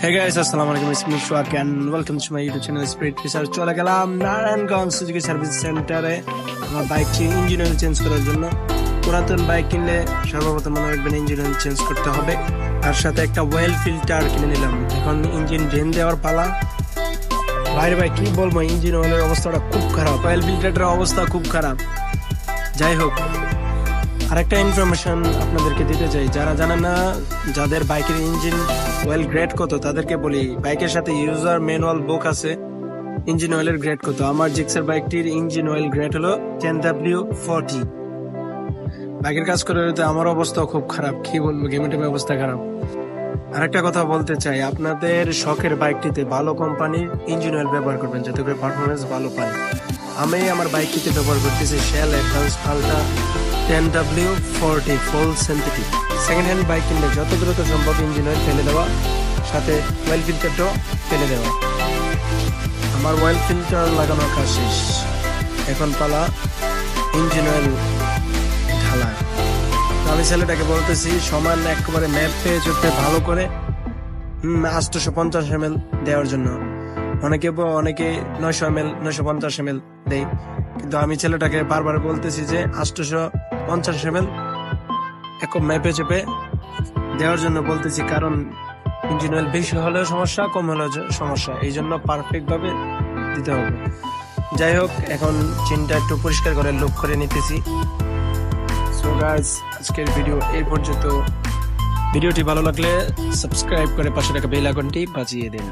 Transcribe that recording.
Hey guys, assalamu alaikum. It's me Shuak and welcome to my YouTube channel Spirit Research. চলে গেলাম Narayanganj Suzuki service সেন্টারে আমার বাইকটি engine oil change করার জন্য। পুরাতন বাইক কিনলে সর্বপ্রথম মনে রাখবেন ইঞ্জিন অয়েল চেঞ্জ করতে হবে। তার সাথে একটা ওয়েল ফিল্টার কিনে নিলাম। এখন ইঞ্জিন ড্রেন দেওয়ার পালা। বাইরে ভাই কি বলবো, ইঞ্জিন অয়েলের অবস্থাটা খুব খারাপ, ওয়েল ফিল্টারের অবস্থা খুব খারাপ। যাই হোক, আরেকটা ইনফরমেশন আপনাদেরকে দিতে চাই, যারা জানেন না যাদের বাইকের ইঞ্জিন অয়েল গ্রেড কত তাদেরকে বলি, বাইকের সাথে ইউজার ম্যানুয়াল বুক আছে ইঞ্জিন অয়েলের গ্রেড কত। আমার জিক্সার বাইকটির ইঞ্জিন অয়েল গ্রেড হলো 10W40। বাইকের কাজ করে আমার অবস্থা খুব খারাপ, কি বলবো, গেমের অবস্থা খারাপ। আরেকটা কথা বলতে চাই, আপনাদের শখের বাইকটিতে ভালো কোম্পানির ইঞ্জিন অয়েল ব্যবহার করবেন যাতে করে পারফরমেন্স ভালো পায়। আমি আমার বাইকটিতে ব্যবহার করতেছি Shell advance ultra 10W40 full synthetic. Second hand bike কিনলে যত দ্রুত সম্ভব ইঞ্জিন অয়েল ফেলে দেওয়া, সাথে অয়েল ফিল্টারটাও ফেলে দেওয়া। আমার অয়েল ফিল্টার লাগানোর কাজ শেষ, এখন পালা ইঞ্জিন অয়েল ঢালা। আমি ছেলেটাকে বলতেছি সমান একেবারে ম্যাপ পেয়ে চড়তে ভালো করে 850 ml দেওয়ার জন্য। অনেকে 900 ml 950 ml দেয়, কিন্তু আমি ছেলেটাকে বারবার বলতেছি যে 850 ml এক ম্যাপে চেপে দেওয়ার জন্য বলতেছি, কারণ ইঞ্জিন অয়েল বেশি হলেও সমস্যা, কম হলেও সমস্যা, এই জন্য পারফেক্ট ভাবে দিতে হবে। যাই হোক, এখন চিনটা একটু পরিষ্কার করে লুক করে নিতেছি। সো গাইস, আজকের ভিডিও এই পর্যন্ত। ভিডিওটি ভালো লাগলে সাবস্ক্রাইব করে পাশে রাখা বেল আইকনটি বাজিয়ে দিন।